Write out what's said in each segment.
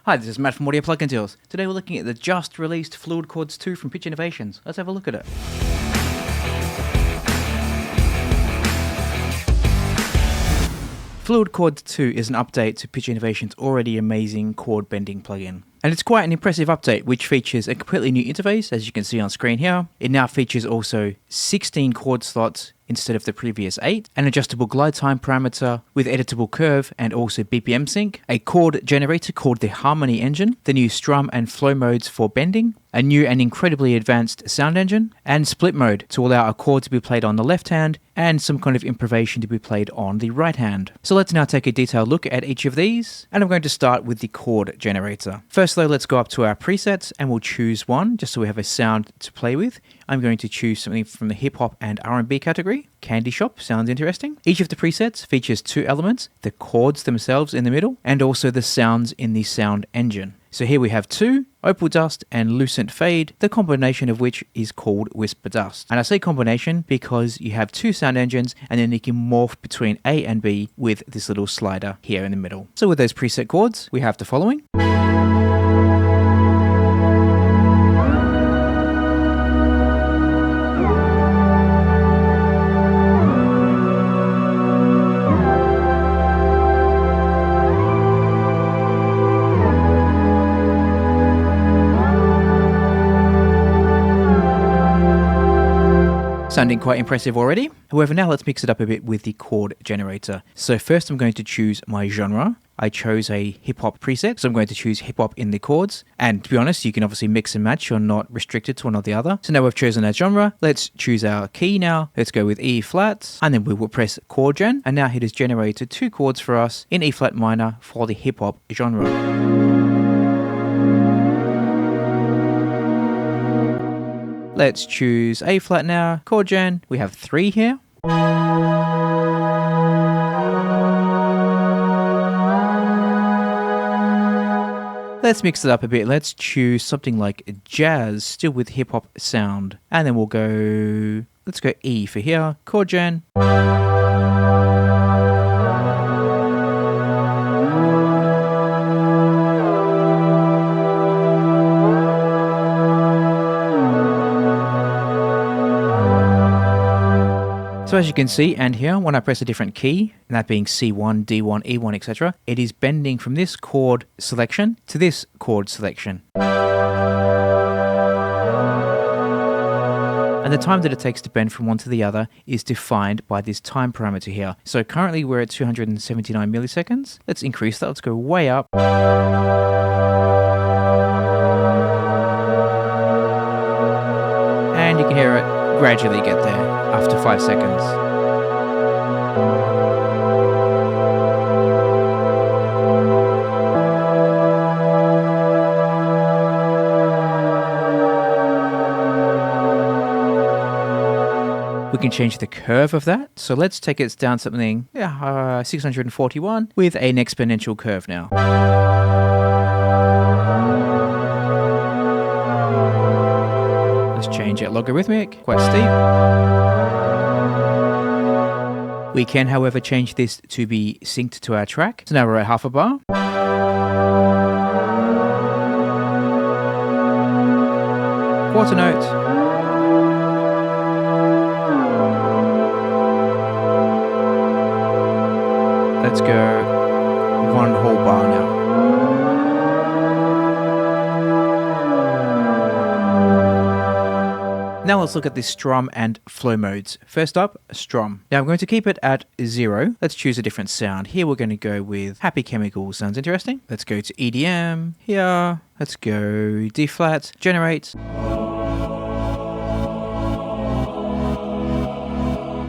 Hi, this is Matt from Audio Plugin Tools. Today we're looking at the just released Fluid Chords 2 from Pitch Innovations. Let's have a look at it. Fluid Chords 2 is an update to Pitch Innovations' already amazing chord bending plugin. And it's quite an impressive update, which features a completely new interface, as you can see on screen here. It now features also 16 chord slots instead of the previous 8, an adjustable glide time parameter with editable curve and also BPM sync, a chord generator called the Harmony Engine, the new Strum and Flow modes for bending, a new and incredibly advanced sound engine, and split mode to allow a chord to be played on the left hand and some kind of improvisation to be played on the right hand. So let's now take a detailed look at each of these, and I'm going to start with the chord generator. First though, let's go up to our presets and we'll choose one just so we have a sound to play with. I'm going to choose something from the hip hop and R&B category. Candy Shop sounds interesting. Each of the presets features two elements, the chords themselves in the middle and also the sounds in the sound engine. So here we have two, Opal Dust and Lucent Fade, the combination of which is called Whisper Dust. And I say combination because you have two sound engines and then you can morph between A and B with this little slider here in the middle. So with those preset chords, we have the following. Sounding quite impressive already. However, now let's mix it up a bit with the chord generator. So first I'm going to choose my genre. I chose a hip-hop preset, so I'm going to choose hip-hop in the chords. And to be honest, you can obviously mix and match. You're not restricted to one or the other. So now we've chosen our genre. Let's choose our key now. Let's go with E flat, and then we will press chord gen. And now it has generated two chords for us in E flat minor for the hip-hop genre. Let's choose A flat now, chord gen. We have 3 here. Let's mix it up a bit. Let's choose something like jazz, still with hip hop sound. And then we'll go, let's go E for here, chord gen. So as you can see and hear, when I press a different key, and that being C1, D1, E1, etc., it is bending from this chord selection to this chord selection. And the time that it takes to bend from one to the other is defined by this time parameter here. So currently we're at 279 milliseconds. Let's increase that. Let's go way up. And you can hear it gradually get there after 5 seconds. We can change the curve of that. So let's take it down something 641 with an exponential curve now. Let's change it logarithmic, quite steep. We can, however, change this to be synced to our track. So now we're at half a bar. Quarter note. Let's go one whole bar now. Now let's look at the Strum and Flow modes. First up, Strum. Now I'm going to keep it at 0. Let's choose a different sound. Here we're going to go with Happy Chemical. Sounds interesting. Let's go to EDM. Here. Let's go D flat. Generate.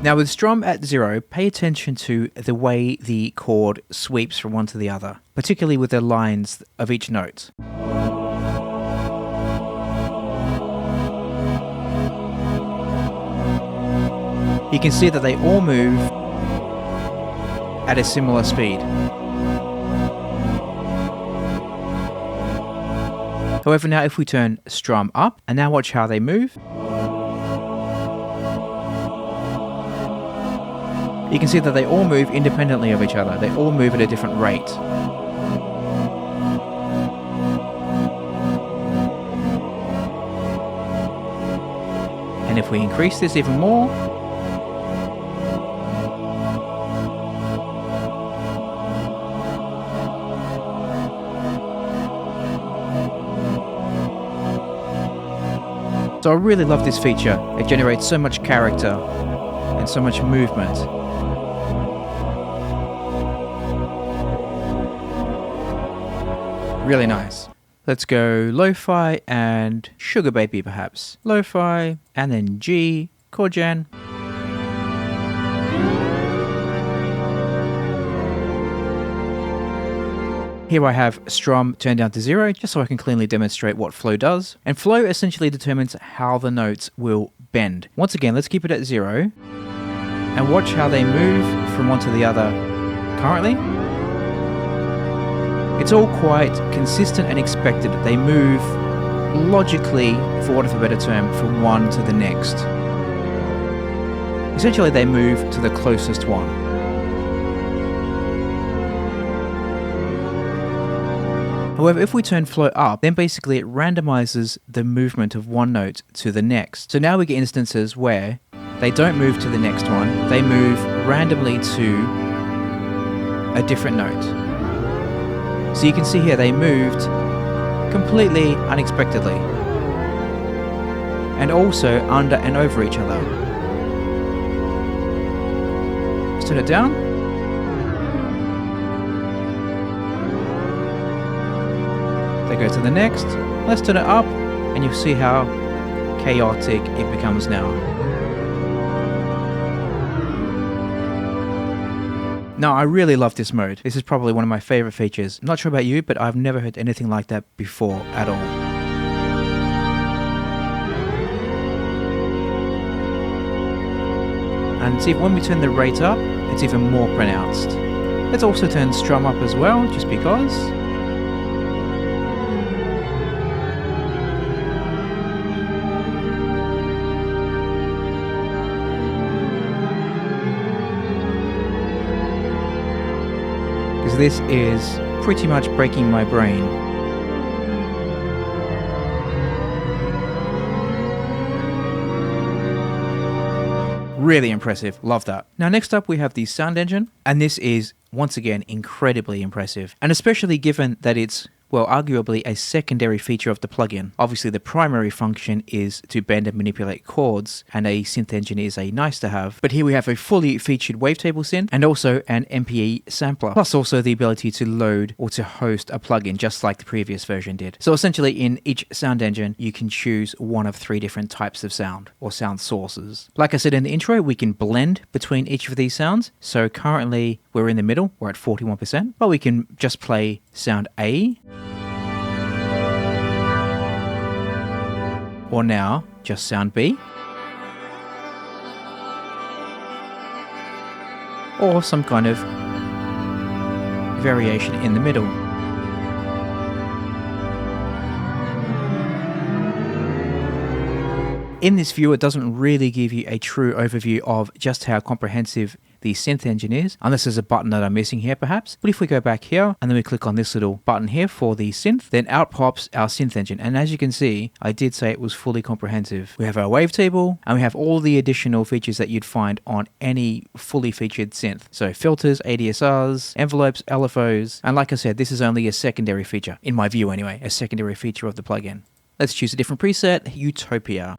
Now with Strum at 0, pay attention to the way the chord sweeps from one to the other, particularly with the lines of each note. You can see that they all move at a similar speed. However, now if we turn Strum up, and now watch how they move. You can see that they all move independently of each other. They all move at a different rate. if we increase this even more, so I really love this feature. It generates so much character and so much movement. Really nice. Let's go lo-fi and sugar baby perhaps. Lo-fi and then G, chord gen. Here I have Strum turned down to 0, just so I can cleanly demonstrate what flow does. And flow essentially determines how the notes will bend. Once again, let's keep it at 0 and watch how they move from one to the other currently. It's all quite consistent and expected. They move logically, for want of a better term, from one to the next. Essentially, they move to the closest one. However, if we turn flow up, then basically it randomizes the movement of one note to the next. So now we get instances where they don't move to the next one, they move randomly to a different note. So you can see here they moved completely unexpectedly and also under and over each other. Let's turn it down. They go to the next. Let's turn it up and you'll see how chaotic it becomes now. Now, I really love this mode. This is probably one of my favorite features. I'm not sure about you, but I've never heard anything like that before at all. And see, when we turn the rate up, it's even more pronounced. Let's also turn Strum up as well, just because. Because this is pretty much breaking my brain. Really impressive, love that. Now next up we have the sound engine, and this is once again incredibly impressive, and especially given that it's, well, arguably a secondary feature of the plugin. Obviously the primary function is to bend and manipulate chords, and a synth engine is a nice to have, but here we have a fully featured wavetable synth and also an MPE sampler, plus also the ability to load or to host a plugin just like the previous version did. So essentially in each sound engine you can choose one of 3 different types of sound or sound sources. Like I said in the intro, we can blend between each of these sounds, so currently we're in the middle, we're at 41%, but we can just play sound A, or now just sound B, or some kind of variation in the middle. In this view, it doesn't really give you a true overview of just how comprehensive the synth engine is, unless there's a button that I'm missing here perhaps. But if we go back here and then we click on this little button here for the synth, then out pops our synth engine. And as you can see, I did say it was fully comprehensive. We have our wavetable and we have all the additional features that you'd find on any fully featured synth. So filters, ADSRs, envelopes, LFOs, and like I said, this is only a secondary feature, in my view anyway, a secondary feature of the plugin. Let's choose a different preset, Utopia.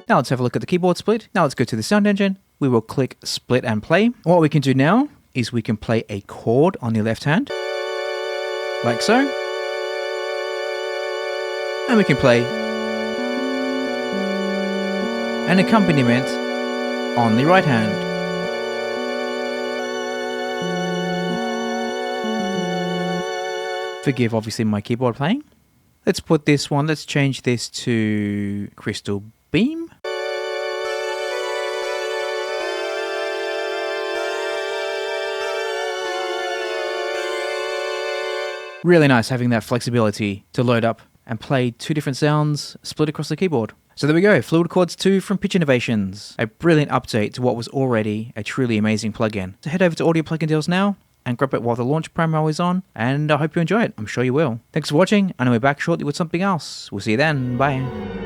Now let's have a look at the keyboard split. Now let's go to the sound engine. We will click split and play. What we can do now is we can play a chord on the left hand, like so. And we can play an accompaniment on the right hand. Forgive obviously my keyboard playing. Let's put this one, let's change this to Crystal Beam. Really nice having that flexibility to load up and play 2 different sounds split across the keyboard. So there we go, Fluid Chords 2 from Pitch Innovations. A brilliant update to what was already a truly amazing plugin. So head over to Audio Plugin Deals now, and grab it while the launch promo is on, and I hope you enjoy it. I'm sure you will. Thanks for watching, and I'll be back shortly with something else. We'll see you then. Bye.